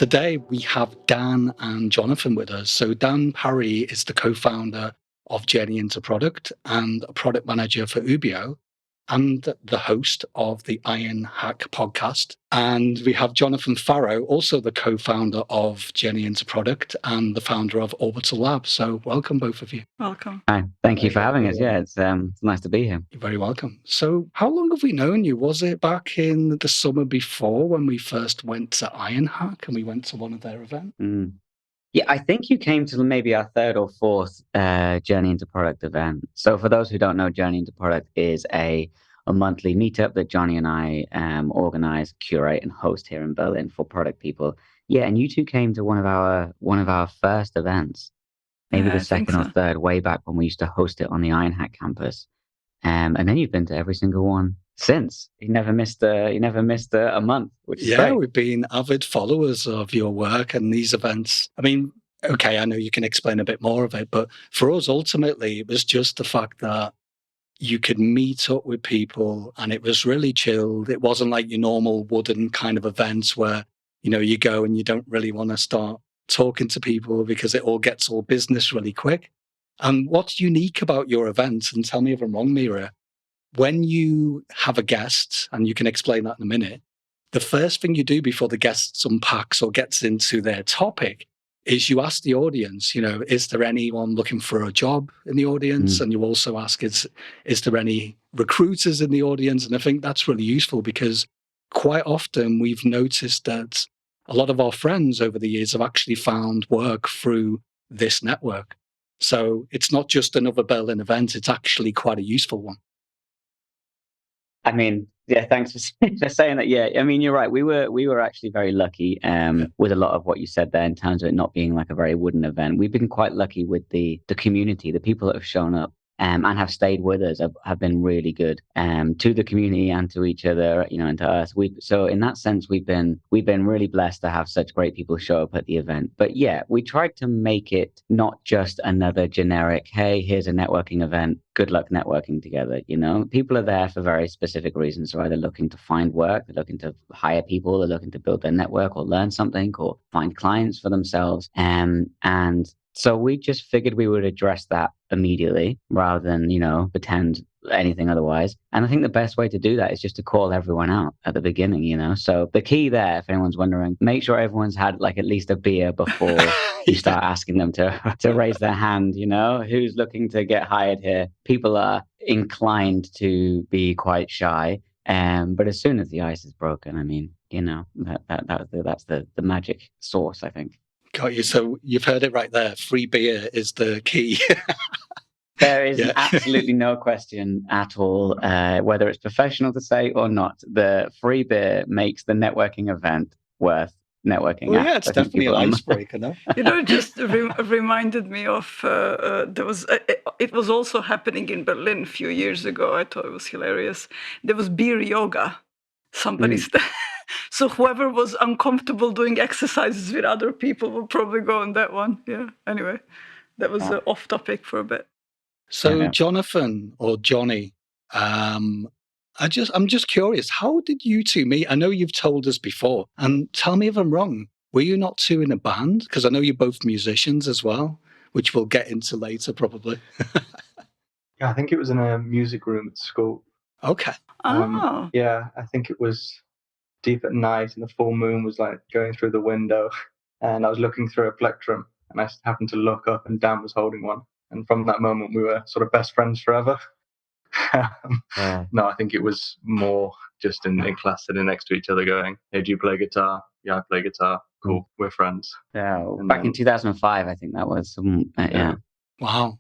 Today we have Dan and Jonathan with us. So Dan Parry is the co-founder of Journey into Product and a product manager for Ubio and the host of the Iron Hack podcast. And we have Jonathan Farrow, also the co-founder of Journey into Product and the founder of Orbital Lab. So welcome, both of you. Welcome. Hi, thank you for having us. Yeah, it's nice to be here. You're very welcome. So how long have we known you? Was it back in the summer before when we first went to Iron Hack and we went to one of their events? Yeah, I think you came to maybe our third or fourth Journey into Product event. So for those who don't know, Journey into Product is a monthly meetup that Jonny and I organize, curate, and host here in Berlin for product people. Yeah, and you two came to one of our first events, maybe the second or third, way back when we used to host it on the Iron Hack campus. And then you've been to every single one since. You never missed a month, which is great. We've been avid followers of your work and these events. I mean, okay, I know you can explain a bit more of it, but for us, ultimately, it was just the fact that you could meet up with people and it was really chilled. It wasn't like your normal wooden kind of events where, you go and you don't really want to start talking to people because it all gets all business really quick. And what's unique about your events, and tell me if I'm wrong, Mira, when you have a guest, and you can explain that in a minute, the first thing you do before the guest unpacks or gets into their topic is you ask the audience, is there anyone looking for a job in the audience? And you also ask, is there any recruiters in the audience? And I think that's really useful because quite often we've noticed that a lot of our friends over the years have actually found work through this network. So it's not just another Berlin event, it's actually quite a useful one. I mean, yeah, thanks for saying that. Yeah, I mean, you're right. We were actually very lucky with a lot of what you said there in terms of it not being like a very wooden event. We've been quite lucky with the community, the people that have shown up and have stayed with us have been really good to the community and to each other, and to us. So in that sense, we've been really blessed to have such great people show up at the event. But yeah, we tried to make it not just another generic, hey, here's a networking event. Good luck networking together. People are there for very specific reasons. They're either looking to find work, they're looking to hire people, they're looking to build their network or learn something or find clients for themselves. And so we just figured we would address that immediately rather than, pretend anything otherwise. And I think the best way to do that is just to call everyone out at the beginning, So the key there, if anyone's wondering, make sure everyone's had like at least a beer before you start asking them to raise their hand, who's looking to get hired here. People are inclined to be quite shy. But as soon as the ice is broken, I mean, that's the magic sauce, I think. Got you. So you've heard it right there. Free beer is the key. There is absolutely no question at all, whether it's professional to say or not. The free beer makes the networking event worth networking. Well, yeah, it's definitely an icebreaker, no? It just reminded me of it was also happening in Berlin a few years ago. I thought it was hilarious. There was beer yoga. So whoever was uncomfortable doing exercises with other people will probably go on that one. Yeah. Anyway, that was off topic for a bit. So Jonathan or Jonny, I'm just curious, how did you two meet? I know you've told us before, and tell me if I'm wrong. Were you not two in a band? Because I know you're both musicians as well, which we'll get into later probably. Yeah, I think it was in a music room at school. Okay. Yeah, I think it was deep at night and the full moon was like going through the window and I was looking through a plectrum and I happened to look up and Dan was holding one. And from that moment, we were sort of best friends forever. No, I think it was more just in class sitting next to each other going, hey, do you play guitar? Yeah, I play guitar. Cool, we're friends. Yeah, back in 2005, I think that was. Yeah. Wow.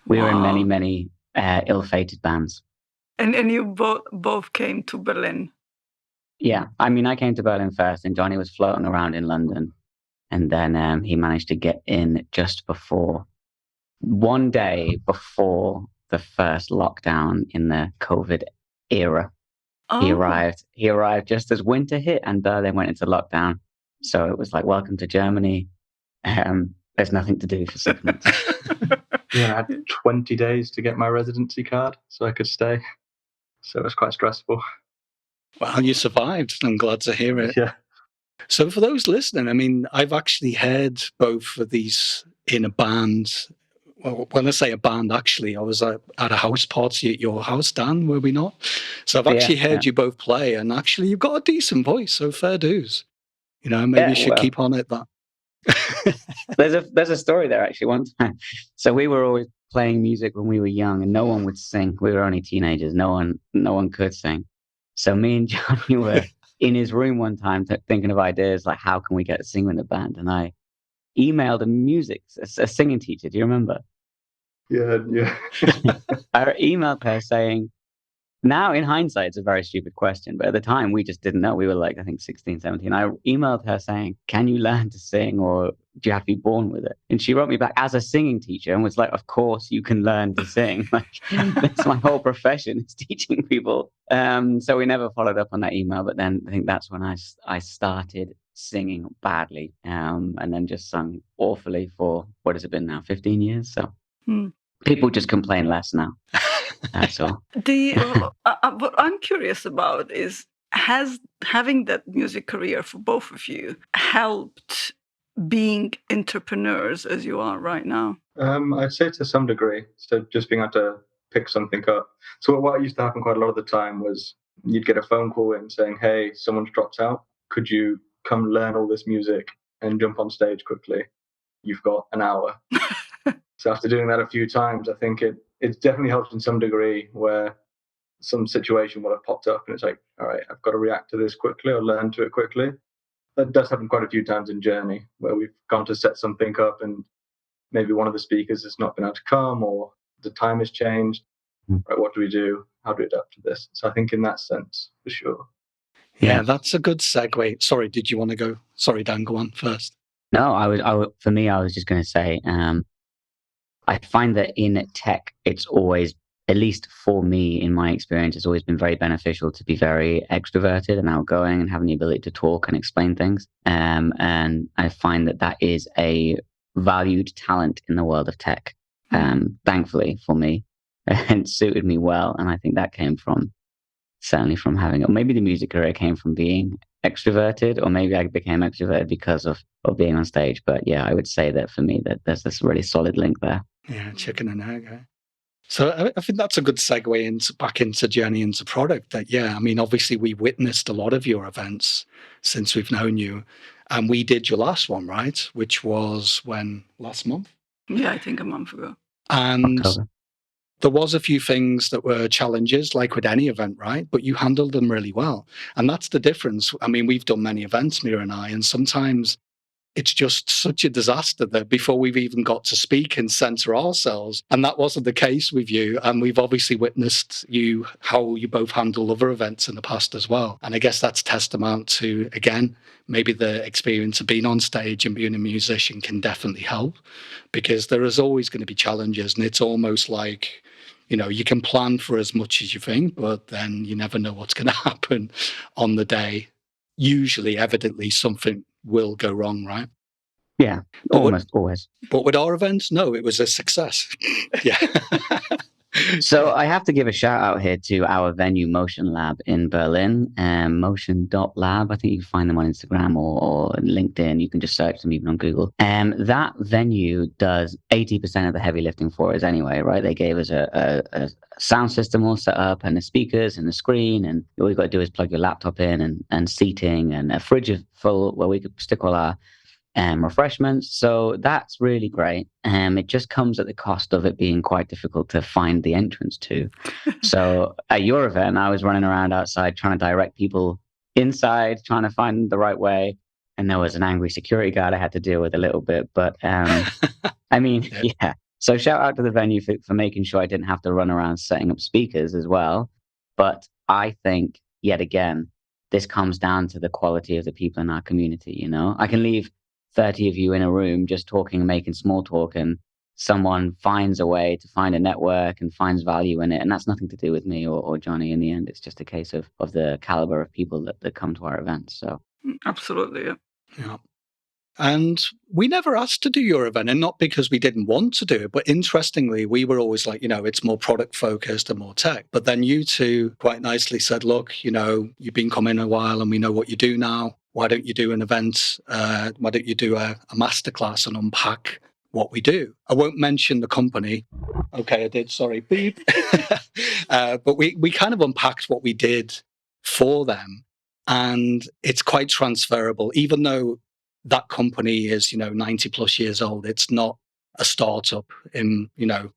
We were in many, many ill-fated bands. And you both came to Berlin. Yeah, I mean, I came to Berlin first and Jonny was floating around in London. And then he managed to get in just before, one day before the first lockdown in the COVID era. Oh. He arrived just as winter hit and Berlin went into lockdown. So it was like, welcome to Germany. There's nothing to do for 6 months. Yeah, I had 20 days to get my residency card so I could stay. So it was quite stressful. Well, you survived. I'm glad to hear it. Yeah. So for those listening, I mean, I've actually heard both of these in a band. Well, when I say a band, actually, I was at a house party at your house, Dan, were we not? So I've actually heard you both play, and actually you've got a decent voice, so fair dues. You know, maybe you should keep on at that. There's a story there actually. One time, so we were always playing music when we were young, and no one would sing. We were only teenagers. No one could sing. So me and Jonny were in his room one time thinking of ideas like how can we get a singer in the band, and I emailed a singing teacher. Do you remember? Yeah. I emailed her saying, now in hindsight, it's a very stupid question, but at the time we just didn't know. We were like, I think 16, 17. I emailed her saying, can you learn to sing or do you have to be born with it? And she wrote me back as a singing teacher and was like, of course you can learn to sing. Like, that's my whole profession, is teaching people. So we never followed up on that email, but then I think that's when I started singing badly, and then just sung awfully for, what has it been now, 15 years? So people just complain less now. That's all. What I'm curious about is, has having that music career for both of you helped being entrepreneurs as you are right now? I'd say to some degree. So just being able to pick something up. So what used to happen quite a lot of the time was you'd get a phone call in saying, hey, someone's dropped out. Could you come learn all this music and jump on stage quickly? You've got an hour. So after doing that a few times, I think it's definitely helped in some degree, where some situation will have popped up and it's like, all right, I've got to react to this quickly or learn to it quickly. That does happen quite a few times in Journey, where we've gone to set something up and maybe one of the speakers has not been able to come or the time has changed. Right, what do we do? How do we adapt to this? So I think in that sense, for sure. Yeah, that's a good segue. Sorry, did you want to go? Sorry, Dan, go on first. No, for me, I was just going to say, I find that in tech, it's always, at least for me, in my experience, it's always been very beneficial to be very extroverted and outgoing and having the ability to talk and explain things. And I find that is a valued talent in the world of tech, thankfully for me, and suited me well. And I think that came certainly from having, or maybe the music career came from being extroverted, or maybe I became extroverted because of being on stage. But yeah, I would say that for me, that there's this really solid link there. Yeah, chicken and egg. Eh? So I think that's a good segue back into Journey, into product. That, yeah, I mean, obviously we witnessed a lot of your events since we've known you, and we did your last one, right? Which was last month? Yeah, I think a month ago. And October. There was a few things that were challenges, like with any event, right? But you handled them really well. And that's the difference. I mean, we've done many events, Mira and I, and sometimes it's just such a disaster that before we've even got to speak and center ourselves. And that wasn't the case with you. And we've obviously witnessed how you both handle other events in the past as well. And I guess that's testament to, again, maybe the experience of being on stage and being a musician can definitely help, because there is always going to be challenges. And it's almost like, you can plan for as much as you think, but then you never know what's going to happen on the day. Usually, evidently, something will go wrong, right? Yeah, almost always. But with our events, no, it was a success. Yeah. So I have to give a shout out here to our venue, Motion Lab in Berlin, motion.lab. I think you can find them on Instagram or LinkedIn. You can just search them even on Google. That venue does 80% of the heavy lifting for us anyway, right? They gave us a sound system all set up and the speakers and the screen, and all you've got to do is plug your laptop in and seating and a fridge full where we could stick all our refreshments. So that's really great. It just comes at the cost of it being quite difficult to find the entrance to. So at your event, I was running around outside trying to direct people inside, trying to find the right way. And there was an angry security guard I had to deal with a little bit. But I mean, yeah. So shout out to the venue for making sure I didn't have to run around setting up speakers as well. But I think, yet again, this comes down to the quality of the people in our community. I can leave 30 of you in a room just talking and making small talk, and someone finds a way to find a network and finds value in it. And that's nothing to do with me or Jonny in the end. It's just a case of the caliber of people that come to our events. So absolutely. Yeah. And we never asked to do your event, and not because we didn't want to do it, but interestingly, we were always like, it's more product focused and more tech. But then you two quite nicely said, look, you've been coming a while and we know what you do now. why don't you do an event? Why don't you do a masterclass and unpack what we do? I won't mention the company. Okay, I did. Sorry, beep. But we kind of unpacked what we did for them, and it's quite transferable. Even though that company is 90 plus years old, it's not a startup.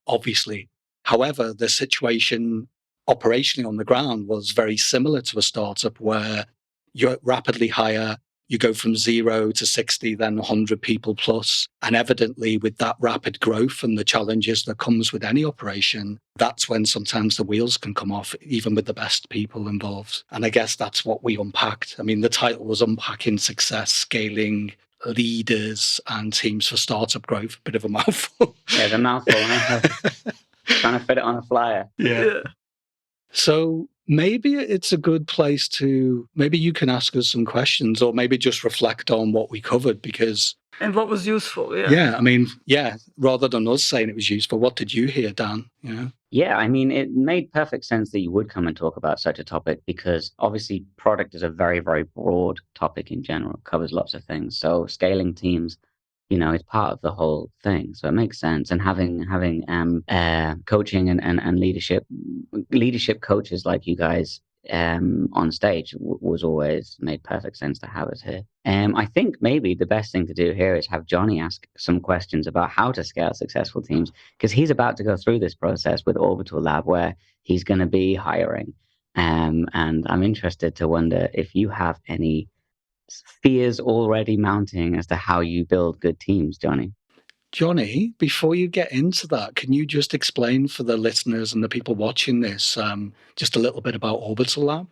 Obviously, however, the situation operationally on the ground was very similar to a startup where you rapidly hire, you go from 0 to 60, then 100 people plus. And evidently, with that rapid growth and the challenges that comes with any operation, that's when sometimes the wheels can come off, even with the best people involved. And I guess that's what we unpacked. I mean, the title was Unpacking Success, Scaling Leaders and Teams for Startup Growth. Bit of a mouthful. Yeah, the mouthful. Huh? Trying to fit it on a flyer. Yeah. So maybe it's a good place to, maybe you can ask us some questions or maybe just reflect on what we covered, because And what was useful, I mean, rather than us saying it was useful, what did you hear, Dan? Yeah, I mean, it made perfect sense that you would come and talk about such a topic, because obviously product is a very, very broad topic in general. It covers lots of things. So scaling teams, is part of the whole thing. So it makes sense. And having coaching and leadership coaches like you guys on stage was always made perfect sense to have us here. I think maybe the best thing to do here is have Jonny ask some questions about how to scale successful teams, because he's about to go through this process with Orbital Lab where he's going to be hiring. And I'm interested to wonder if you have any fears already mounting as to how you build good teams, Jonny. Jonny, before you get into that, can you just explain for the listeners and the people watching this just a little bit about Orbital Lab?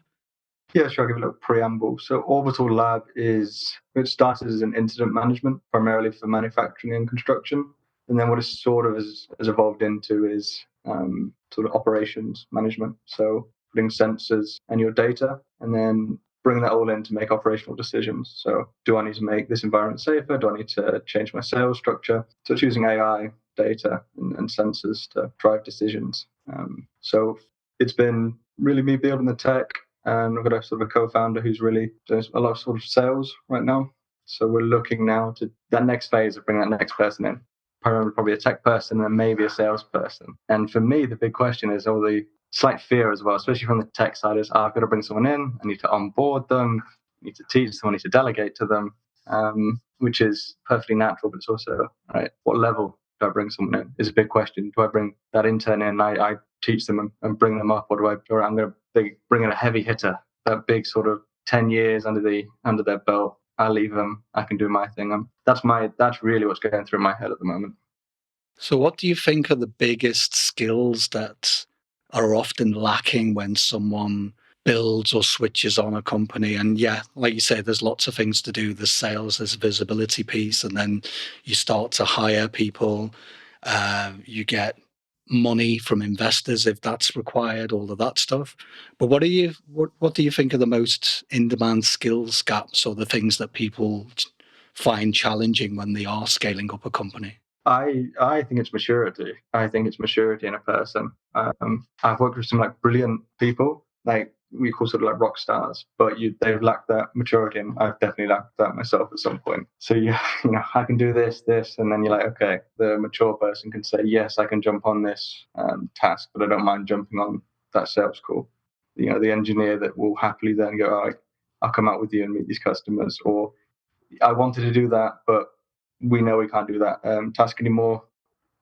Yeah, sure. I'll give a little preamble. So Orbital Lab it started as an incident management, primarily for manufacturing and construction. And then what it sort of has evolved into is sort of operations management. So putting sensors and your data and then bring that all in to make operational decisions. So do I need to make this environment safer? Do I need to change my sales structure? So it's using AI, data, and sensors to drive decisions. So it's been really me building the tech, and I've got a sort of a co-founder who's really doing a lot of sort of sales right now. So we're looking now to that next phase of bringing that next person in. Probably a tech person and maybe a salesperson. And for me, the big question is all the slight fear as well, especially from the tech side, is I've got to bring someone in, I need to onboard them, I need to teach them, I need to delegate to them, which is perfectly natural, but it's also, right, what level do I bring someone in is a big question. Do I bring that intern in, I teach them and bring them up, or I'm going to bring in a heavy hitter, that big sort of 10 years under their belt, I'll leave them, I can do my thing. That's really what's going through my head at the moment. So what do you think are the biggest skills that are often lacking when someone builds or switches on a company? And yeah, like you say, there's lots of things to do. There's sales, there's a visibility piece, and then you start to hire people. You get money from investors if that's required, all of that stuff. But what do you think are the most in-demand skills gaps, or the things that people find challenging when they are scaling up a company? I think it's maturity. I think it's maturity in a person. I've worked with some like brilliant people, like we call sort of like rock stars, but they've lacked that maturity, and I've definitely lacked that myself at some point. So I can do this, and then you're like, okay, the mature person can say, yes, I can jump on this task, but I don't mind jumping on that sales call. The engineer that will happily then go, all right, I'll come out with you and meet these customers, or I wanted to do that, but we know we can't do that task anymore.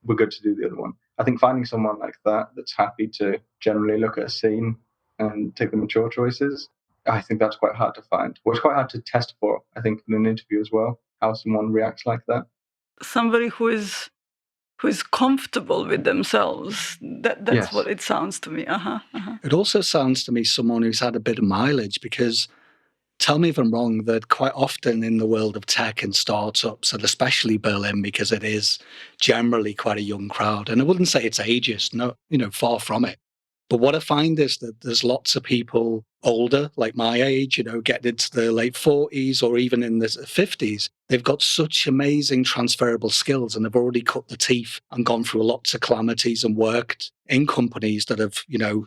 We're good to do the other one. I think finding someone like that that's happy to generally look at a scene and take the mature choices, I think that's quite hard to find. Well, it's quite hard to test for, I think, in an interview as well, how someone reacts like that. Somebody who is comfortable with themselves. That's Yes. what it sounds to me. It also sounds to me someone who's had a bit of mileage, because tell me if I'm wrong, that quite often in the world of tech and startups, and especially Berlin, because it is generally quite a young crowd, and I wouldn't say it's ageist, no, far from it. But what I find is that there's lots of people older, like my age, getting into the late 40s or even in the 50s. They've got such amazing transferable skills, and they've already cut the teeth and gone through lots of calamities and worked in companies that have,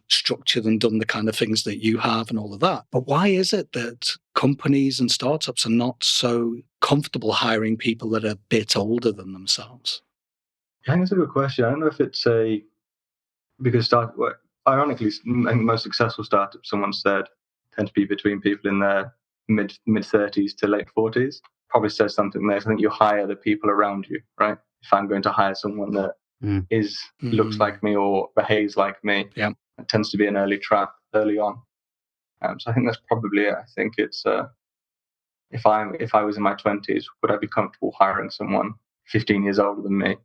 structured and done the kind of things that you have and all of that. But why is it that companies and startups are not so comfortable hiring people that are a bit older than themselves? I think that's a good question. I don't know if it's because ironically, most successful startups, someone said, tend to be between people in their mid 30s to late 40s. Probably says something there. I think you hire the people around you, right? If I'm going to hire someone that looks like me or behaves like me, it tends to be an early trap early on. So I think that's probably it. I think it's if I was in my 20s, would I be comfortable hiring someone 15 years older than me?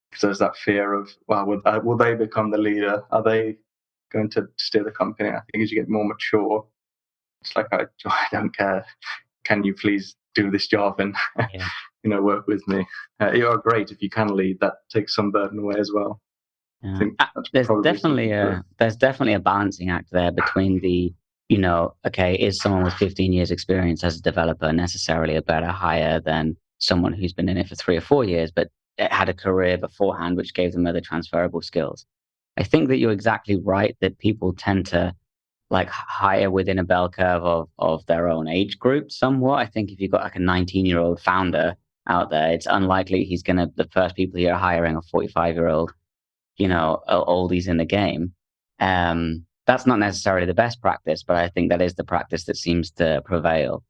Because there's that fear of, well, will they become the leader? Are they going to steer the company? I think as you get more mature, it's like I don't care. Can you please do this job and work with me? You're great if you can lead. That takes some burden away as well. I think that's there's definitely a balancing act there between the okay, is someone with 15 years experience as a developer necessarily a better hire than someone who's been in it for 3 or 4 years but had a career beforehand which gave them other transferable skills? I think that you're exactly right that people tend to like hire within a bell curve of their own age group somewhat. I think if you've got like a 19-year-old founder out there, it's unlikely the first people you're hiring are 45-year-old, oldies in the game. That's not necessarily the best practice, but I think that is the practice that seems to prevail.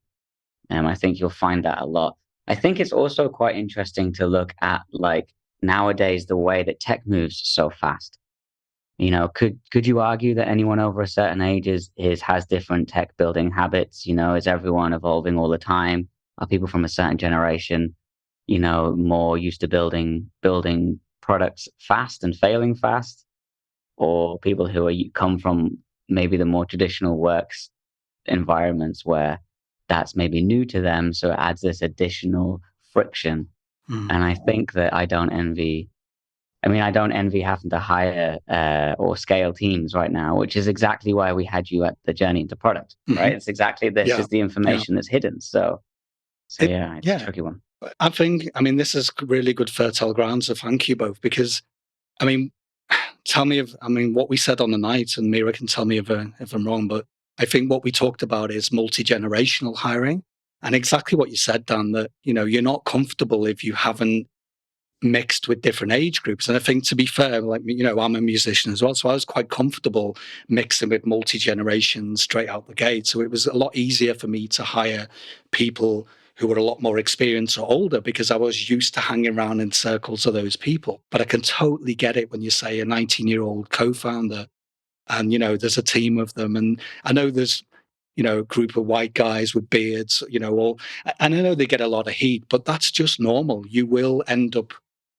I think you'll find that a lot. I think it's also quite interesting to look at like nowadays the way that tech moves so fast. Could you argue that anyone over a certain age has different tech building habits? Is everyone evolving all the time? Are people from a certain generation, more used to building products fast and failing fast, or people who come from maybe the more traditional works environments where that's maybe new to them, so it adds this additional friction. And I think that I don't envy having to hire or scale teams right now, which is exactly why we had you at the journey into product, right? It's exactly this is the information that's hidden. So it's a tricky one. I think, this is really good fertile ground, so thank you both, because, tell me what we said on the night, and Mira can tell me if I'm wrong, but I think what we talked about is multi-generational hiring, and exactly what you said, Dan, that, you're not comfortable if you haven't mixed with different age groups. And I think, to be fair, like, I'm a musician as well, so I was quite comfortable mixing with multi-generations straight out the gate. So it was a lot easier for me to hire people who were a lot more experienced or older because I was used to hanging around in circles of those people. But I can totally get it when you say a 19-year-old co-founder and, there's a team of them. And I know there's, a group of white guys with beards, and I know they get a lot of heat, but that's just normal. You will end up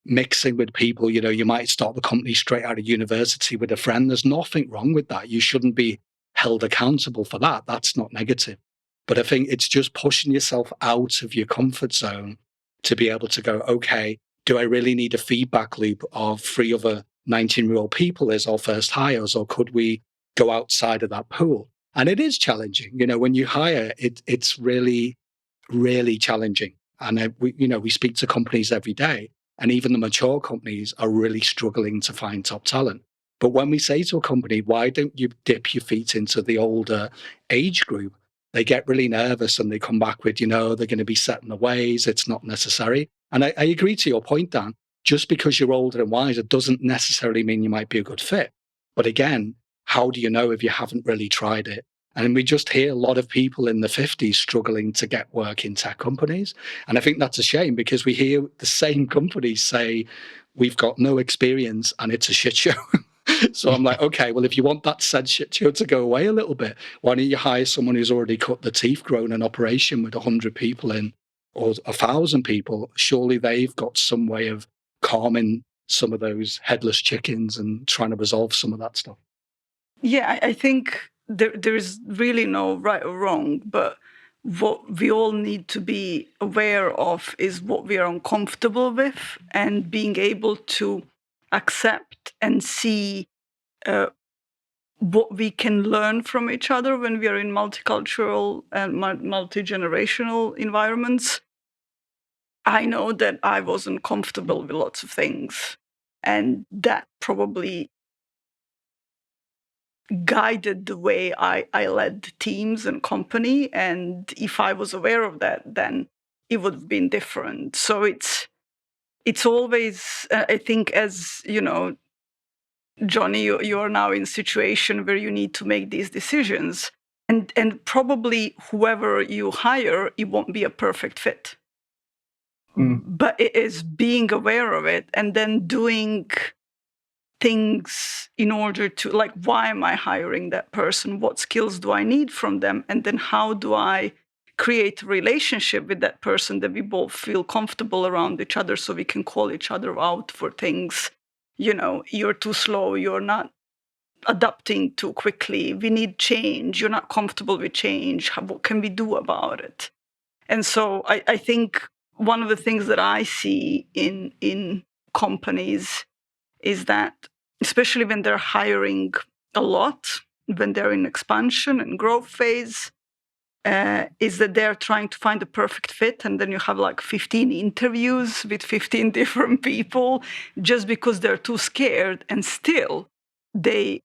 mixing with people, you might start the company straight out of university with a friend. There's nothing wrong with that. You shouldn't be held accountable for that. That's not negative. But I think it's just pushing yourself out of your comfort zone to be able to go, okay, do I really need a feedback loop of 3 other 19-year-old people as our first hires, or could we go outside of that pool? And it is challenging. When you hire, it's really, really challenging. And we speak to companies every day, and even the mature companies are really struggling to find top talent. But when we say to a company, why don't you dip your feet into the older age group? They get really nervous and they come back with, they're going to be set in the ways. It's not necessary. And I agree to your point, Dan. Just because you're older and wiser doesn't necessarily mean you might be a good fit. But again, how do you know if you haven't really tried it? And we just hear a lot of people in the 50s struggling to get work in tech companies. And I think that's a shame because we hear the same companies say, we've got no experience and it's a shit show. So I'm like, okay, well, if you want that said shit show to go away a little bit, why don't you hire someone who's already cut the teeth, grown an operation with 100 people in or 1,000 people? Surely they've got some way of calming some of those headless chickens and trying to resolve some of that stuff. Yeah, I think there is really no right or wrong, but what we all need to be aware of is what we are uncomfortable with, and being able to accept and see what we can learn from each other when we are in multicultural and multi-generational environments. I know that I wasn't comfortable with lots of things, and that probably guided the way I led teams and company. And if I was aware of that, then it would have been different. So it's always, I think, as you know, Jonny, you are now in a situation where you need to make these decisions. And probably whoever you hire, it won't be a perfect fit. But it is being aware of it and then doing things in order to, like, why am I hiring that person? What skills do I need from them? And then how do I create a relationship with that person that we both feel comfortable around each other so we can call each other out for things. You know, you're too slow, you're not adapting too quickly, we need change, you're not comfortable with change, what can we do about it? And so I think one of the things that I see in companies is that, especially when they're hiring a lot, when they're in expansion and growth phase, is that they're trying to find the perfect fit. And then you have like 15 interviews with 15 different people just because they're too scared. And still, they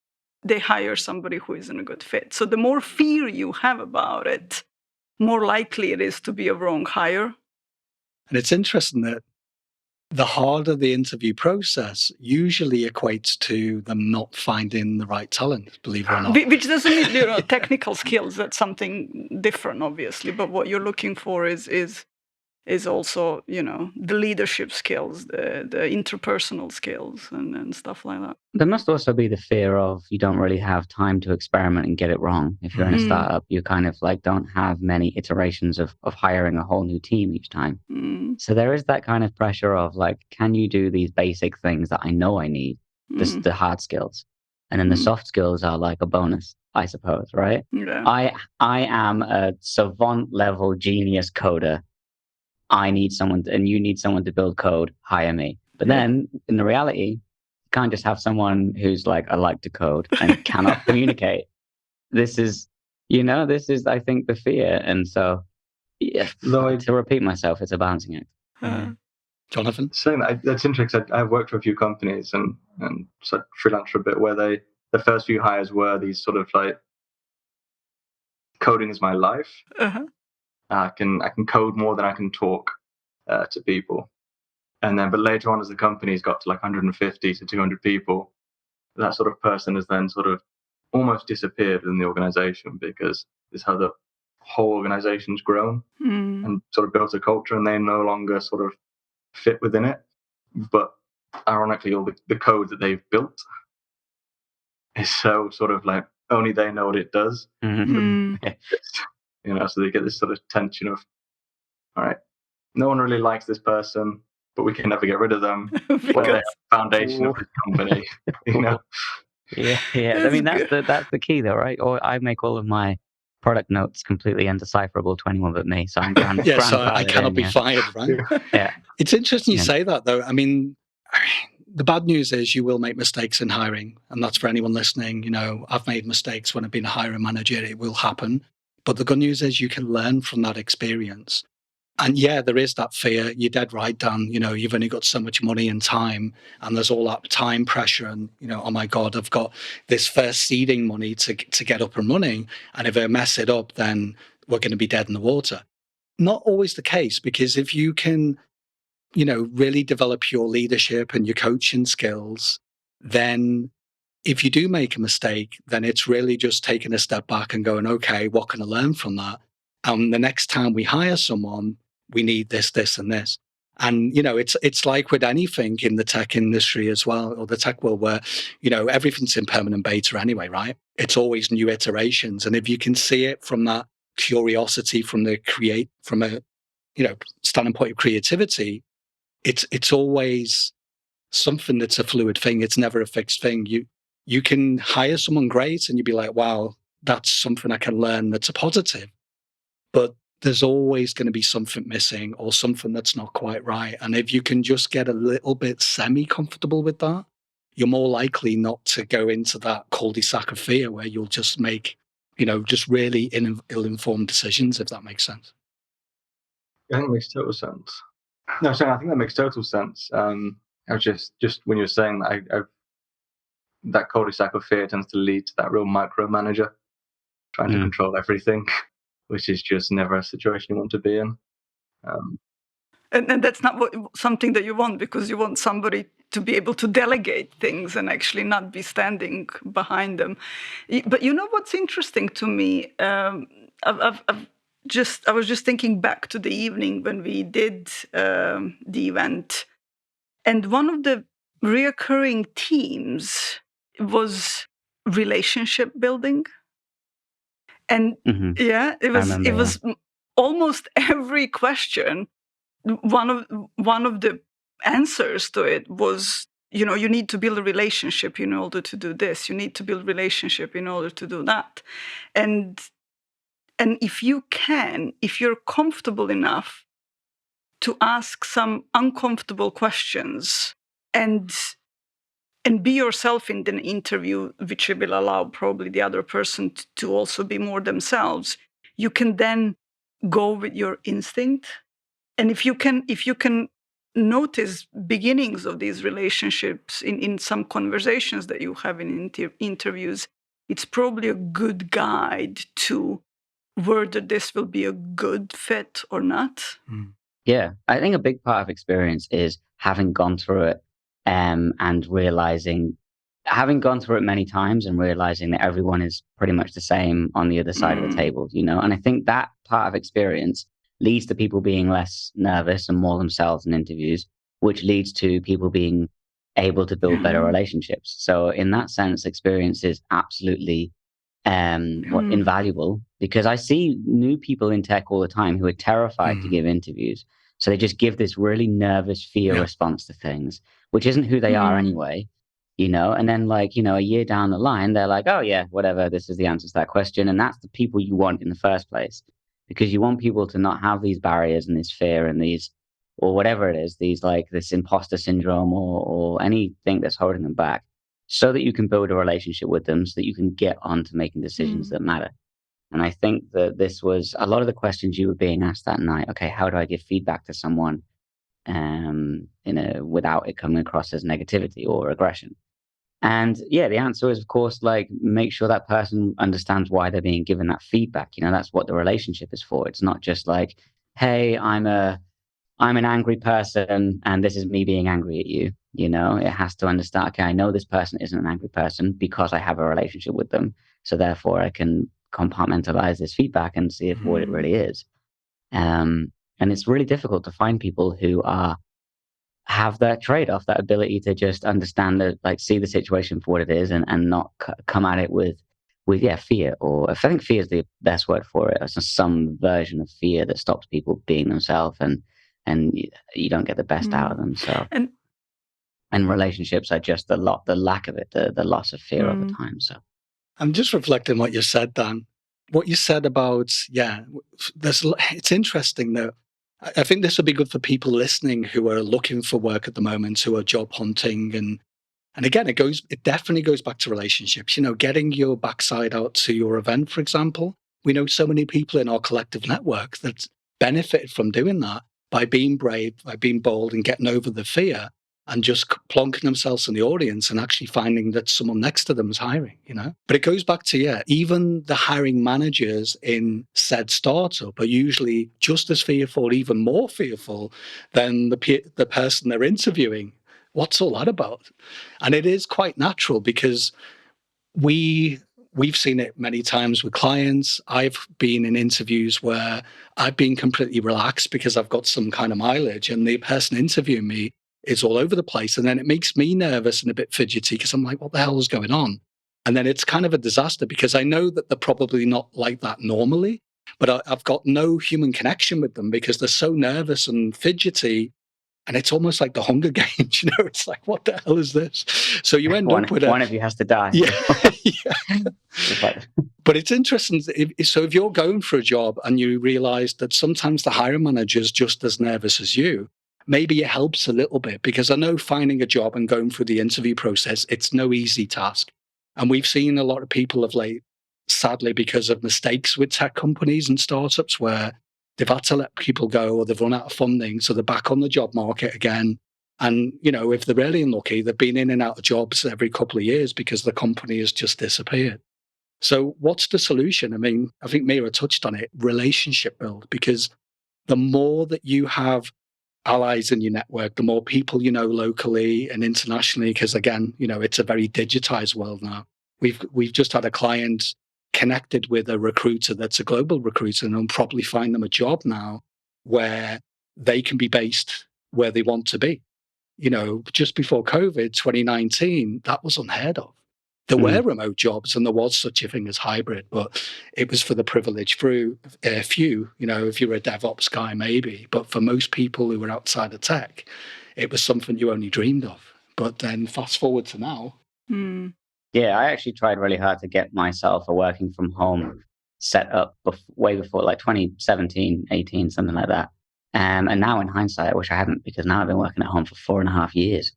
hire somebody who isn't a good fit. So the more fear you have about it, more likely it is to be a wrong hire. And it's interesting that the harder the interview process usually equates to them not finding the right talent, believe it or not. Which doesn't mean, technical skills. That's something different, obviously. But what you're looking for is also, the leadership skills, the interpersonal skills and stuff like that. There must also be the fear of you don't really have time to experiment and get it wrong. If you're in a startup, you kind of like don't have many iterations of hiring a whole new team each time. So there is that kind of pressure of like, can you do these basic things that I know I need, the hard skills? And then the soft skills are like a bonus, I suppose, right? Yeah. I am a savant level genius coder. I need someone, and you need someone to build code, hire me. But then in the reality, you can't just have someone who's like, I like to code and cannot communicate. This is, I think, the fear. And so, to repeat myself, it's a balancing act. Jonathan? Saying that's interesting. I've worked for a few companies and so freelance for a bit where the first few hires were these sort of like, coding is my life. I can code more than I can talk to people. And then, but later on, as the company's got to like 150 to 200 people, that sort of person has then sort of almost disappeared in the organization because this is how the whole organization's grown and sort of built a culture, and they no longer sort of fit within it. But ironically, all the code that they've built is so sort of like only they know what it does. So they get this sort of tension of, all right, no one really likes this person, but we can never get rid of them. Well, they're the foundation of this company, Yeah. I mean, that's the key, though, right? Or I make all of my product notes completely undecipherable to anyone but me, so I'm so I cannot be fired, right? Yeah. It's interesting you say that, though. I mean, the bad news is you will make mistakes in hiring, and that's for anyone listening. I've made mistakes when I've been a hiring manager. It will happen. But the good news is you can learn from that experience. And yeah, there is that fear. You're dead right, Dan. You've only got so much money and time, and there's all that time pressure. And oh my God, I've got this first seeding money to get up and running. And if I mess it up, then we're going to be dead in the water. Not always the case, because if you can, really develop your leadership and your coaching skills, then if you do make a mistake, then it's really just taking a step back and going, okay, what can I learn from that? And the next time we hire someone, we need this, this, and this. And, it's like with anything in the tech industry as well, or the tech world, where, everything's in permanent beta anyway, right? It's always new iterations. And if you can see it from that curiosity, from a standing point of creativity, it's always something that's a fluid thing. It's never a fixed thing. You can hire someone great and you'd be like, wow, that's something I can learn that's a positive. But there's always going to be something missing or something that's not quite right. And if you can just get a little bit semi-comfortable with that, you're more likely not to go into that cul-de-sac of fear where you'll just make, just really ill-informed decisions, if that makes sense. I think it makes total sense. No, so I think that makes total sense. I was just when you were saying that, that cul-de-sac of fear tends to lead to that real micromanager trying to control everything, which is just never a situation you want to be in. And that's not something that you want, because you want somebody to be able to delegate things and actually not be standing behind them. But you know what's interesting to me? I was just thinking back to the evening when we did the event, and one of the reoccurring themes was relationship building. And yeah, it was almost every question. One of the answers to it was, you need to build a relationship in order to do this. You need to build a relationship in order to do that. And if you're comfortable enough to ask some uncomfortable questions and be yourself in the interview, which will allow probably the other person to also be more themselves, you can then go with your instinct. And if you can notice beginnings of these relationships in some conversations that you have in interviews, it's probably a good guide to whether this will be a good fit or not. Yeah, I think a big part of experience is having gone through it and having gone through it many times and realizing that everyone is pretty much the same on the other side of the table, And I think that part of experience leads to people being less nervous and more themselves in interviews, which leads to people being able to build better relationships. So in that sense, experience is absolutely invaluable, because I see new people in tech all the time who are terrified to give interviews. So they just give this really nervous fear response to things, which isn't who they are anyway, and then a year down the line, they're like, oh yeah, whatever, this is the answer to that question. And that's the people you want in the first place, because you want people to not have these barriers and this fear and these, or whatever it is, this imposter syndrome or anything that's holding them back, so that you can build a relationship with them, so that you can get on to making decisions that matter. And I think that this was a lot of the questions you were being asked that night. Okay, how do I give feedback to someone without it coming across as negativity or aggression? And yeah, the answer is, of course, make sure that person understands why they're being given that feedback. That's what the relationship is for. It's not just like, hey, I'm an angry person and this is me being angry at you. It has to understand, okay, I know this person isn't an angry person because I have a relationship with them. So therefore I can compartmentalize this feedback and see what it really is. And it's really difficult to find people who have that trade-off, that ability to just understand see the situation for what it is and not come at it with fear. Or I think fear is the best word for it. It's some version of fear that stops people being themselves and you don't get the best out of them. So and relationships are just the lack of it, the loss of fear over time. So I'm just reflecting what you said, Dan. What you said about, it's interesting though. I think this would be good for people listening who are looking for work at the moment, who are job hunting. And again, it definitely goes back to relationships, getting your backside out to your event, for example. We know so many people in our collective network that benefited from doing that by being brave, by being bold and getting over the fear and just plonking themselves in the audience and actually finding that someone next to them is hiring, But it goes back to, even the hiring managers in said startup are usually just as fearful, even more fearful than the person they're interviewing. What's all that about? And it is quite natural because we've seen it many times with clients. I've been in interviews where I've been completely relaxed because I've got some kind of mileage and the person interviewing me is all over the place. And then it makes me nervous and a bit fidgety because I'm like, what the hell is going on? And then it's kind of a disaster because I know that they're probably not like that normally, but I've got no human connection with them because they're so nervous and fidgety. And it's almost like the Hunger Games, It's like, what the hell is this? So you end up with one of you has to die. But it's interesting. So if you're going for a job and you realize that sometimes the hiring manager is just as nervous as you, maybe it helps a little bit, because I know finding a job and going through the interview process, it's no easy task. And we've seen a lot of people of late, sadly, because of mistakes with tech companies and startups where they've had to let people go or they've run out of funding. So they're back on the job market again. And, if they're really unlucky, they've been in and out of jobs every couple of years because the company has just disappeared. So what's the solution? I mean, I think Mira touched on it, relationship build, because the more that you have allies in your network, the more people you know locally and internationally, because again, it's a very digitized world now. We've just had a client connected with a recruiter that's a global recruiter, and will probably find them a job now where they can be based where they want to be. Just before COVID, 2019, that was unheard of. There were remote jobs and there was such a thing as hybrid, but it was for the privileged few. If you're a DevOps guy, maybe. But for most people who were outside of tech, it was something you only dreamed of. But then fast forward to now. Yeah, I actually tried really hard to get myself a working from home set up way before, like 2017, 18, something like that. And now in hindsight, I wish I hadn't, because now I've been working at home for 4.5 years.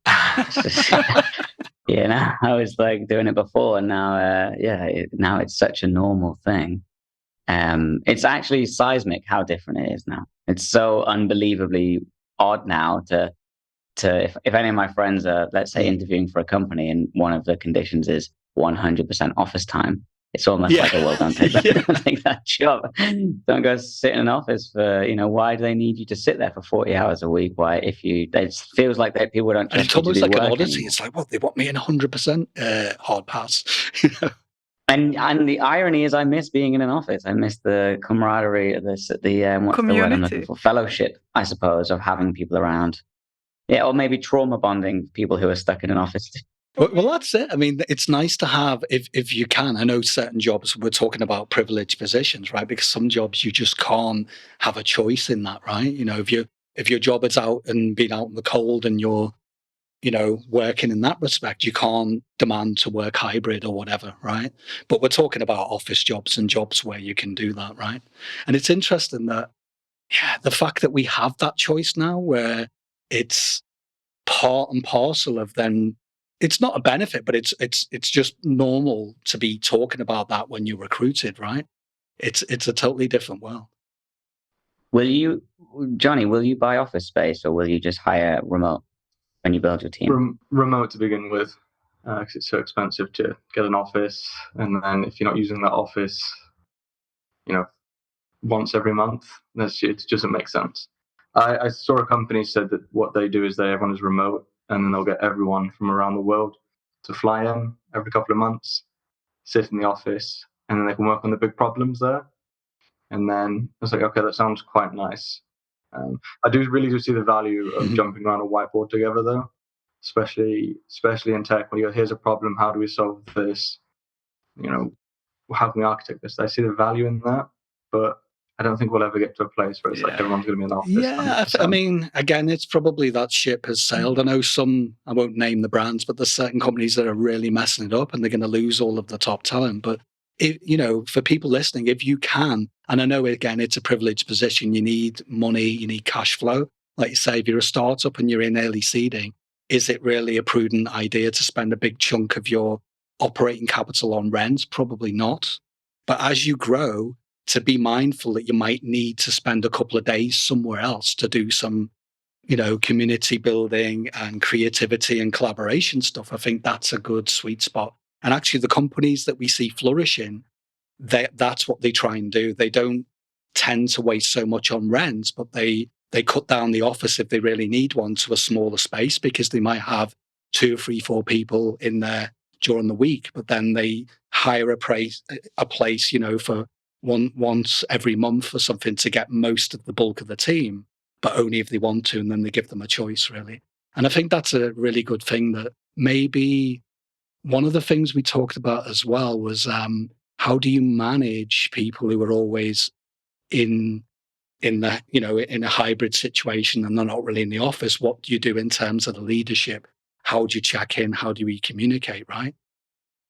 Yeah, I was like doing it before, and now, now it's such a normal thing. It's actually seismic how different it is now. It's so unbelievably odd now to if any of my friends are, let's say, interviewing for a company, and one of the conditions is 100% office time. It's almost like, well, don't take that job. Don't go sit in an office for, why do they need you to sit there for 40 hours a week? Why, it feels like that people don't trust it's you to almost do like an work odyssey. anymore. It's like, what, they want me in 100% hard pass. And the irony is, I miss being in an office. I miss the camaraderie of what's the word I'm looking for? Fellowship, I suppose, of having people around. Yeah, or maybe trauma bonding people who are stuck in an office. Well, that's it. I mean, it's nice to have, if you can. I know certain jobs, we're talking about privileged positions, right? Because some jobs you just can't have a choice in that, right? If your job is out and being out in the cold and you're, working in that respect, you can't demand to work hybrid or whatever, right? But we're talking about office jobs and jobs where you can do that, right? And it's interesting that, the fact that we have that choice now, where it's part and parcel of, then it's not a benefit, but it's just normal to be talking about that when you're recruited, right? It's a totally different world. Jonny, will you buy office space, or will you just hire remote when you build your team? Remote to begin with, because it's so expensive to get an office, and then if you're not using that office, once every month, it doesn't make sense. I saw a company said that what they do is everyone is remote, and then they'll get everyone from around the world to fly in every couple of months, sit in the office, and then they can work on the big problems there. And then I was like, okay, that sounds quite nice. I really do see the value of jumping around a whiteboard together, though, especially in tech. When you go, here's a problem, how do we solve this? How can we architect this? I see the value in that, but I don't think we'll ever get to a place where it's like everyone's going to be in the office. Yeah, I mean, again, it's probably that ship has sailed. I know I won't name the brands, but there's certain companies that are really messing it up and they're going to lose all of the top talent. But, for people listening, if you can, and I know, again, it's a privileged position, you need money, you need cash flow. Like you say, if you're a startup and you're in early seeding, is it really a prudent idea to spend a big chunk of your operating capital on rent? Probably not. But as you grow, to be mindful that you might need to spend a couple of days somewhere else to do some, community building and creativity and collaboration stuff. I think that's a good sweet spot. And actually, the companies that we see flourishing, that's what they try and do. They don't tend to waste so much on rent, but they cut down the office if they really need one to a smaller space, because they might have 2 or 3, 4 people in there during the week, but then they hire a place, for once every month or something to get most of the bulk of the team, but only if they want to, and then they give them a choice, really. And I think that's a really good thing. That maybe one of the things we talked about as well was how do you manage people who are always in in a hybrid situation and they're not really in the office? What do you do in terms of the leadership? How do you check in? How do we communicate, right?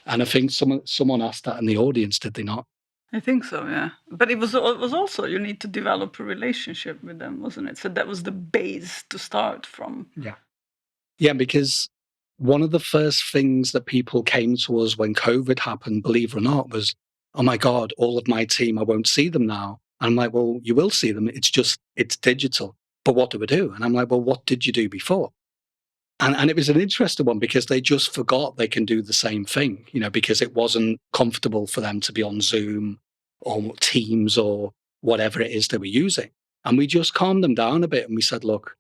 And I think someone asked that in the audience, did they not? I think so, yeah. But it was also, you need to develop a relationship with them, wasn't it? So that was the base to start from. Yeah, because one of the first things that people came to us when COVID happened, believe it or not, was, oh my God, all of my team, I won't see them now. And I'm like, well, you will see them. It's digital. But what do we do? And I'm like, well, what did you do before? And it was an interesting one because they just forgot they can do the same thing, because it wasn't comfortable for them to be on Zoom or Teams or whatever it is they were using. And we just calmed them down a bit and we said, look,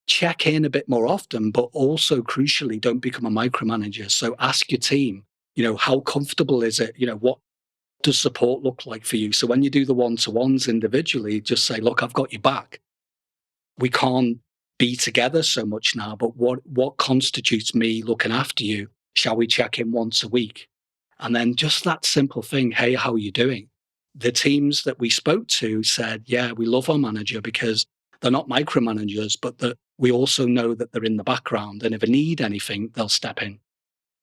check in a bit more often, but also crucially, don't become a micromanager. So ask your team, how comfortable is it? What does support look like for you? So when you do the one-to-ones individually, just say, look, I've got your back. We can't be together so much now, but what constitutes me looking after you? Shall we check in once a week? And then just that simple thing, hey, how are you doing? The teams that we spoke to said, yeah, we love our manager because they're not micromanagers, but that we also know that they're in the background. And if they need anything, they'll step in.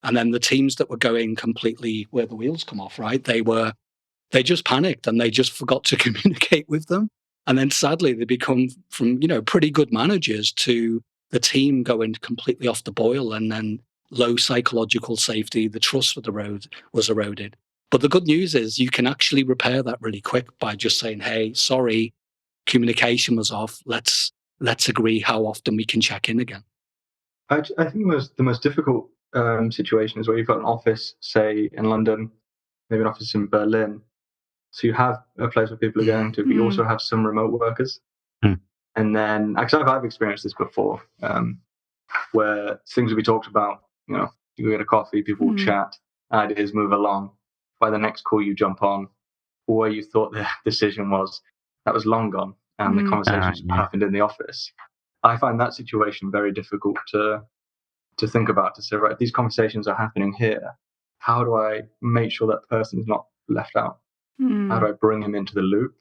And then the teams that were going completely where the wheels come off, right? They just panicked and they just forgot to communicate with them. And then sadly, they become from, pretty good managers to the team going completely off the boil and then low psychological safety, the trust was eroded. But the good news is you can actually repair that really quick by just saying, hey, sorry, communication was off. Let's agree how often we can check in again. I think the most difficult situation is where you've got an office, say, in London, maybe an office in Berlin. So you have a place where people are going to, but you also have some remote workers. And then, actually, I've experienced this before, where things will be talked about. You go get a coffee, people will chat, ideas move along. By the next call you jump on, where you thought the decision was, that was long gone, and the conversations happened in the office. I find that situation very difficult to think about, to say, right, these conversations are happening here. How do I make sure that person is not left out? How do I bring him into the loop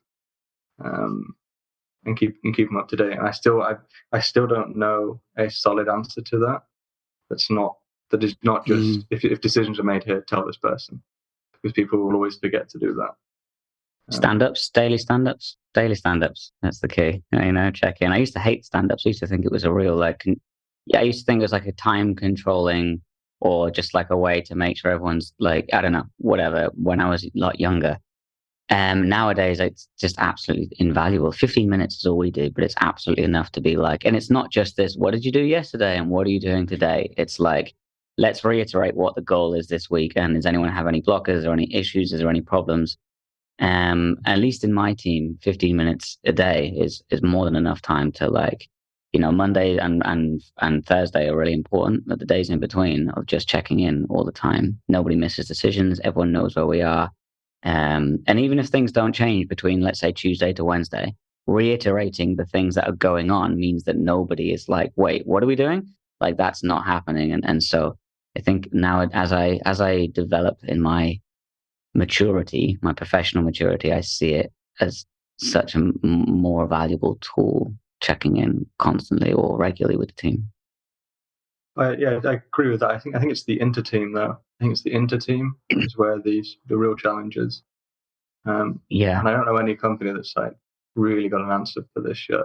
and keep him up to date? And I still don't know a solid answer to that. That is not just if decisions are made here, tell this person, because people will always forget to do that. Daily stand-ups. That's the key. Check in. I used to hate stand-ups. I used to think it was a real I used to think it was like a time controlling or just like a way to make sure everyone's like, I don't know, whatever, when I was a lot younger. Nowadays, it's just absolutely invaluable. 15 minutes is all we do, but it's absolutely enough to be like, and it's not just this, what did you do yesterday and what are you doing today? It's like, let's reiterate what the goal is this week. And does anyone have any blockers or any issues? Is there any problems? At least in my team, 15 minutes a day is more than enough time to Monday and Thursday are really important, but the days in between of just checking in all the time. Nobody misses decisions. Everyone knows where we are. And even if things don't change between, let's say, Tuesday to Wednesday, reiterating the things that are going on means that nobody is like, wait, what are we doing? Like, that's not happening. And so I think now as I develop in my maturity, my professional maturity, I see it as such a more valuable tool, checking in constantly or regularly with the team. Yeah, I agree with that. I think it's the inter-team, though. I think it's the inter-team is where the real challenge is. And I don't know any company that's like really got an answer for this yet.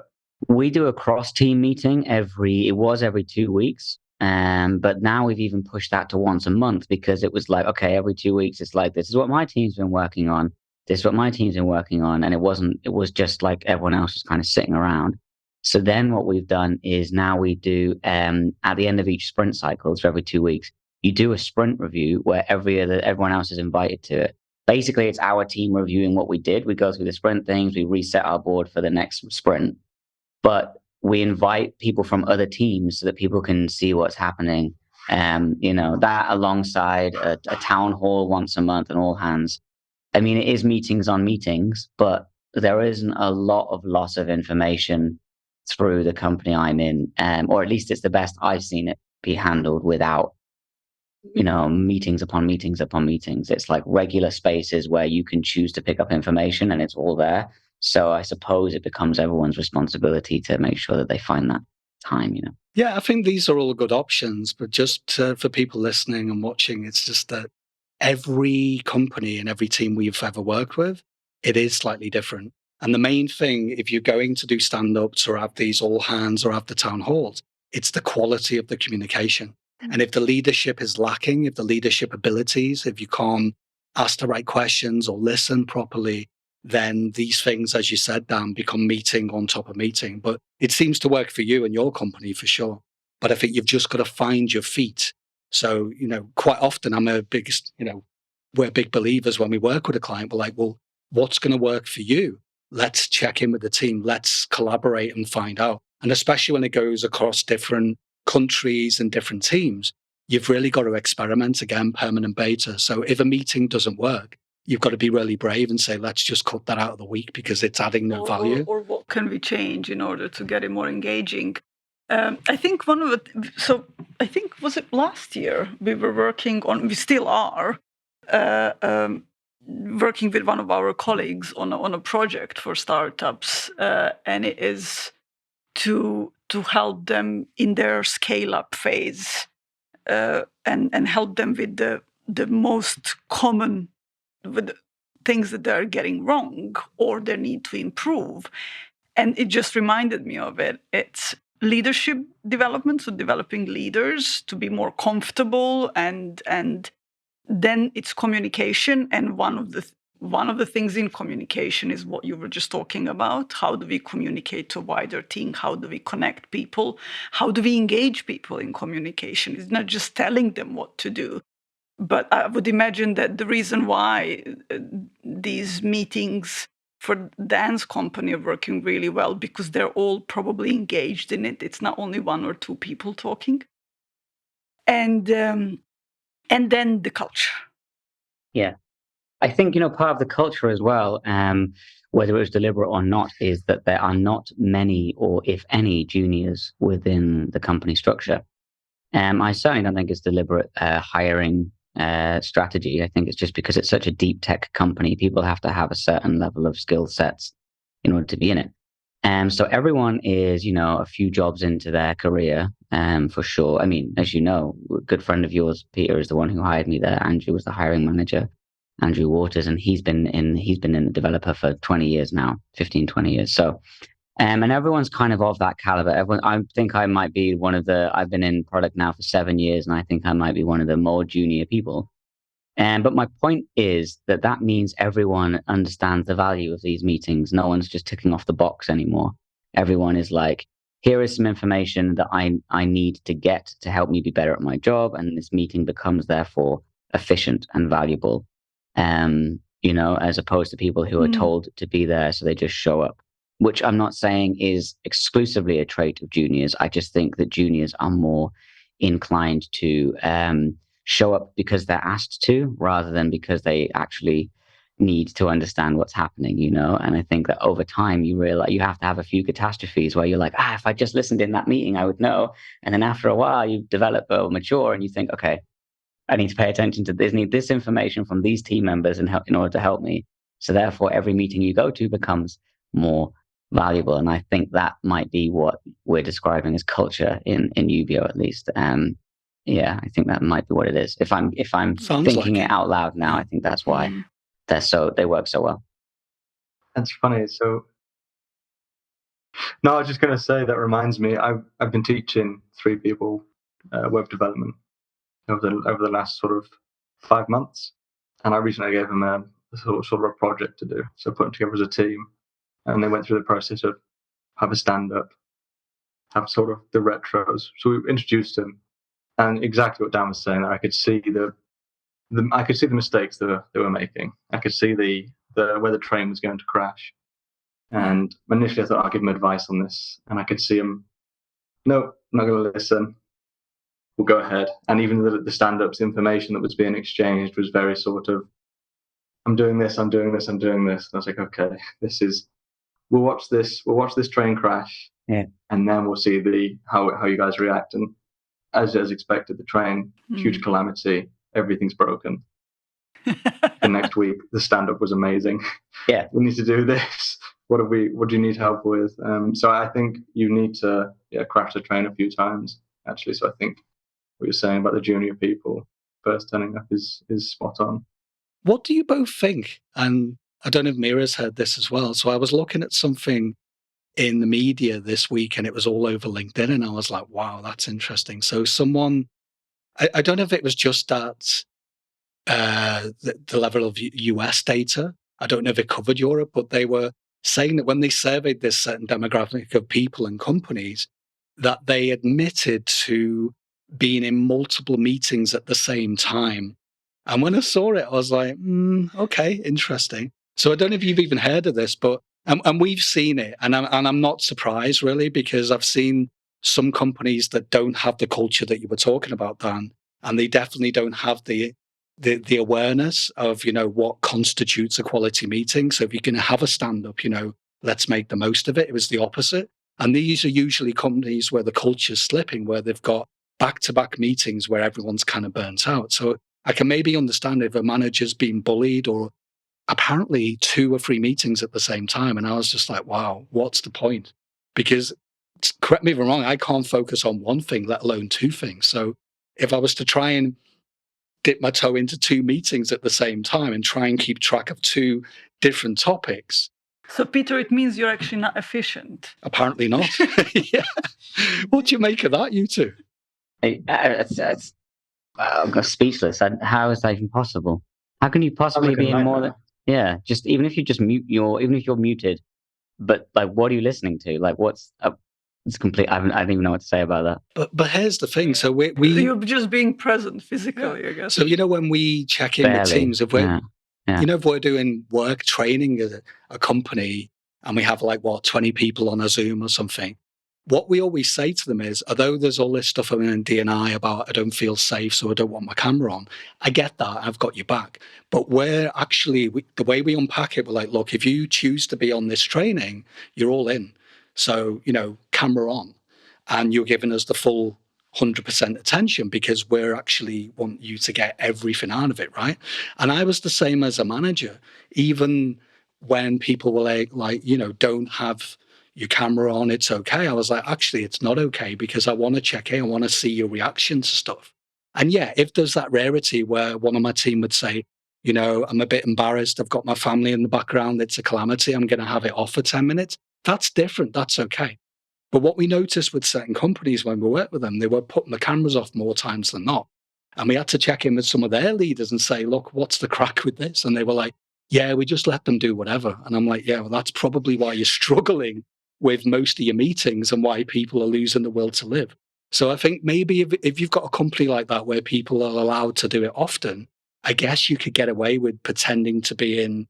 We do a cross-team meeting every 2 weeks. But now we've even pushed that to once a month because it was like, okay, every 2 weeks, it's like, this is what my team's been working on. This is what my team's been working on. And it was just like everyone else was kind of sitting around. So then what we've done is now we do, at the end of each sprint cycle, so every 2 weeks, you do a sprint review where everyone else is invited to it. Basically, it's our team reviewing what we did. We go through the sprint things, we reset our board for the next sprint. But we invite people from other teams so that people can see what's happening. That alongside a town hall once a month and all hands. I mean, it is meetings on meetings, but there isn't a lot of loss of information through the company I'm in, or at least it's the best I've seen it be handled without, meetings upon meetings upon meetings. It's like regular spaces where you can choose to pick up information and it's all there. So I suppose it becomes everyone's responsibility to make sure that they find that time, Yeah, I think these are all good options, but just for people listening and watching, it's just that every company and every team we've ever worked with, it is slightly different. And the main thing, if you're going to do stand-ups or have these all hands or have the town halls, it's the quality of the communication. And if the leadership is lacking, if the leadership abilities, if you can't ask the right questions or listen properly, then these things, as you said, Dan, become meeting on top of meeting. But it seems to work for you and your company for sure. but I think you've just got to find your feet. So, quite often we're big believers when we work with a client. We're like, well, what's going to work for you? Let's check in with the team. Let's collaborate and find out. And especially when it goes across different countries and different teams, you've really got to experiment again, permanent beta. So if a meeting doesn't work, you've got to be really brave and say, let's just cut that out of the week because it's adding no value. Or what can we change in order to get it more engaging? I think I think, was it last year, we were working on, we still are, working with one of our colleagues on a project for startups, and it is to help them in their scale-up phase, and help them with the most common with things that they're getting wrong or they need to improve. And it just reminded me of it. It's leadership development, so developing leaders to be more comfortable, and then it's communication. And one of the things in communication is what you were just talking about. How do we communicate to a wider team? How do we connect people? How do we engage people in communication? It's not just telling them what to do. But I would imagine that the reason why these meetings for Dan's company are working really well, because they're all probably engaged in it. It's not only one or two people talking. And then the culture. Yeah. I think, part of the culture as well, whether it was deliberate or not, is that there are not many, or if any, juniors within the company structure. I certainly don't think it's deliberate hiring strategy. I think it's just because it's such a deep tech company, people have to have a certain level of skill sets in order to be in it. So everyone is, a few jobs into their career, for sure. I mean, as you know, a good friend of yours, Peter, is the one who hired me there. Andrew was the hiring manager, Andrew Waters, and he's been in the developer for 20 years now, 15, 20 years. So, and everyone's kind of that caliber. I think I might be I've been in product now for 7 years, and I think I might be one of the more junior people. But my point is that means everyone understands the value of these meetings. No one's just ticking off the box anymore. Everyone is like, here is some information that I need to get to help me be better at my job. And this meeting becomes therefore efficient and valuable, as opposed to people who are told to be there, so they just show up, which I'm not saying is exclusively a trait of juniors. I just think that juniors are more inclined to show up because they're asked to, rather than because they actually need to understand what's happening, And I think that over time you realize you have to have a few catastrophes where you're like, if I just listened in that meeting, I would know. And then after a while you develop or mature and you think, okay, I need to pay attention to this, need this information from these team members in order to help me. So therefore every meeting you go to becomes more valuable. And I think that might be what we're describing as culture in Ubio, at least. Yeah, I think that might be what it is. If I'm thinking it out loud now, I think that's why they work so well. That's funny. So, no, I was just going to say, that reminds me, I've been teaching 3 people web development over the last sort of 5 months, and I recently gave them a sort of a project to do. So put them together as a team, and they went through the process of have a stand-up, have sort of the retros. So we introduced them, and exactly what Dan was saying, I could see the mistakes they were making. I could see where the train was going to crash. And initially I thought I'd give them advice on this, and I could see them, no, I'm not going to listen. We'll go ahead. And even the stand-ups, information that was being exchanged was very sort of, I'm doing this. And I was like, okay, we'll watch this train crash, and then we'll see how you guys react. And as expected, the train, huge calamity, everything's broken. The next week, the stand-up was amazing. Yeah, we need to do this. What do you need help with? So I think you need to crash the train a few times, actually. So I think what you're saying about the junior people first turning up is spot on. What do you both think? And I don't know if Mira's heard this as well. So I was looking at something in the media this week, and it was all over LinkedIn, and I was like, wow, that's interesting. So someone, I don't know if it was just at the level of US data. I don't know if it covered Europe, but they were saying that when they surveyed this certain demographic of people and companies, that they admitted to being in multiple meetings at the same time. And when I saw it, I was like, okay, interesting. So I don't know if you've even heard of this, but and we've seen it, and I'm not surprised really, because I've seen some companies that don't have the culture that you were talking about, Dan, and they definitely don't have the awareness of, you know, what constitutes a quality meeting. So if you're going to have a stand up, you know, let's make the most of it. It was the opposite. And these are usually companies where the culture's slipping, where they've got back-to-back meetings where everyone's kind of burnt out. So I can maybe understand if a manager's been bullied, or apparently 2 or 3 meetings at the same time. And I was just like, wow, what's the point? Because, correct me if I'm wrong, I can't focus on one thing, let alone 2 things. So if I was to try and dip my toe into 2 meetings at the same time and try and keep track of 2 different topics. So, Peter, it means you're actually not efficient. Apparently not. Yeah. What do you make of that, you two? I'm speechless. How is that even possible? How can you possibly be in more than? Yeah, just even if you just mute even if you're muted, but like, what are you listening to? Like, it's complete. I don't even know what to say about that. But here's the thing. So we you're just being present physically, I guess. So you know, when we check in with teams, if we're Yeah. you know, if we're doing work training at a company and we have like 20 people on a Zoom or something, what we always say to them is, although there's all this stuff in D&I about I don't feel safe, so I don't want my camera on, I get that, I've got your back. But we're actually, the way we unpack it, we're like, look, if you choose to be on this training, you're all in. So, you know, camera on. And you're giving us the full 100% attention, because we're actually want you to get everything out of it, right? And I was the same as a manager. Even when people were like, you know, don't have your camera on, it's okay. I was like, actually, it's not okay, because I want to check in. I want to see your reaction to stuff. And yeah, if there's that rarity where one of my team would say, you know, I'm a bit embarrassed, I've got my family in the background, it's a calamity, I'm going to have it off for 10 minutes. That's different. That's okay. But what we noticed with certain companies when we worked with them, they were putting the cameras off more times than not. And we had to check in with some of their leaders and say, look, what's the crack with this? And they were like, yeah, we just let them do whatever. And I'm like, yeah, well, that's probably why you're struggling with most of your meetings and why people are losing the will to live. So I think maybe if you've got a company like that where people are allowed to do it often, I guess you could get away with pretending to be in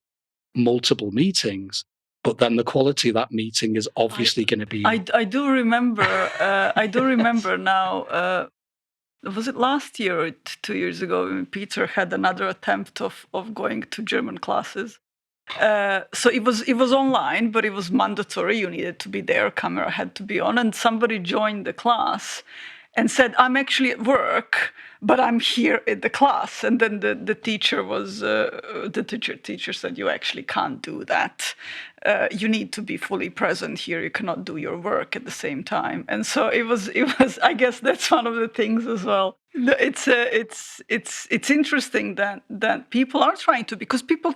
multiple meetings. But then the quality of that meeting is obviously going to be. I do remember. I do remember now. Was it last year or 2 years ago when Peter had another attempt of going to German classes? So it was online, but it was mandatory. You needed to be there. Camera had to be on, and somebody joined the class and said, "I'm actually at work, but I'm here at the class." And then the teacher was the teacher said, "You actually can't do that. You need to be fully present here. You cannot do your work at the same time." And so it was. I guess that's one of the things as well. It's interesting that people are trying to, because people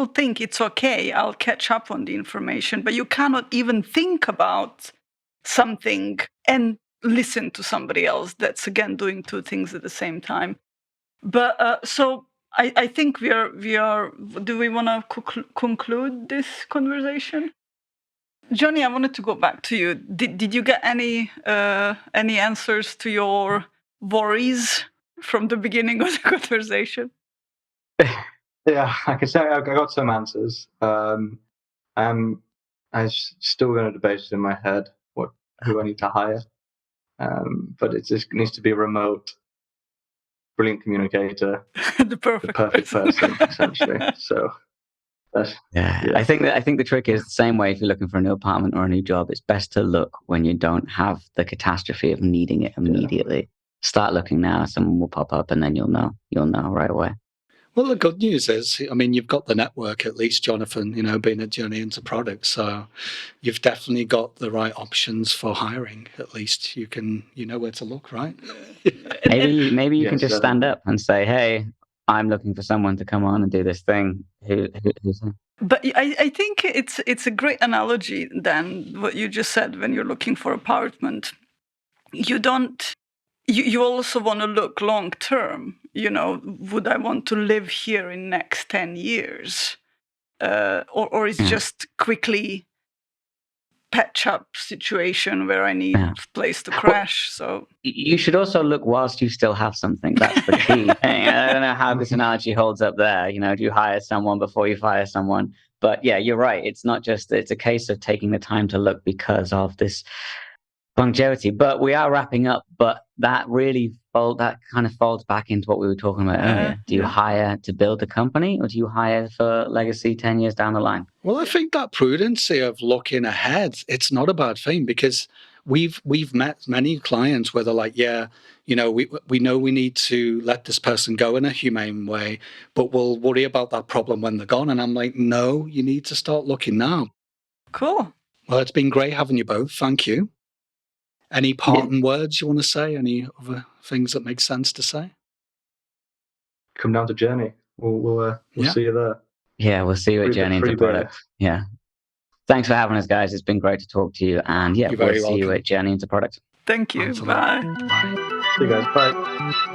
think it's okay, I'll catch up on the information, but you cannot even think about something and listen to somebody else that's again doing 2 things at the same time. But so I think we are. Do we want to conclude this conversation? Jonny, I wanted to go back to you. Did you get any answers to your worries from the beginning of the conversation? Yeah, I can say I got some answers. I'm still going to debate it in my head who I need to hire. But it just needs to be a remote, brilliant communicator, the perfect person, essentially. So, yeah. I think the trick is the same way. If you're looking for a new apartment or a new job, it's best to look when you don't have the catastrophe of needing it immediately. Yeah. Start looking now. Someone will pop up, and then you'll know right away. Well, the good news is, I mean, you've got the network, at least, Jonathan, you know, being a journey into products. So you've definitely got the right options for hiring. At least you know where to look, right? Maybe you can just stand up and say, hey, I'm looking for someone to come on and do this thing. Who's But I think it's a great analogy, then, what you just said, when you're looking for apartment. You also want to look long term. You know, would I want to live here in next 10 years? Or is just quickly patch up situation where I need Yeah. place to crash. So You should also look whilst you still have something. That's the key thing. I don't know how this analogy holds up there. Do you hire someone before you fire someone? But yeah, you're right. It's not just, it's a case of taking the time to look because of this longevity. But we are wrapping up, but that kind of folds back into what we were talking about earlier. Do you hire to build a company, or do you hire for legacy 10 years down the line? Well, I think that prudency of looking ahead, it's not a bad thing, because we've met many clients where they're like, we know we need to let this person go in a humane way, but we'll worry about that problem when they're gone. And I'm like, no, you need to start looking now. cool. Well, it's been great having you both. Thank you. Any parting words you want to say? Any other things that make sense to say? Come down to Jonny. We'll see you there. Yeah, we'll see you at Jonny Into Product. Yeah. Thanks for having us, guys. It's been great to talk to you. And we'll see you at Jonny Into Product. Thank you. Bye. Bye. See you guys. Bye.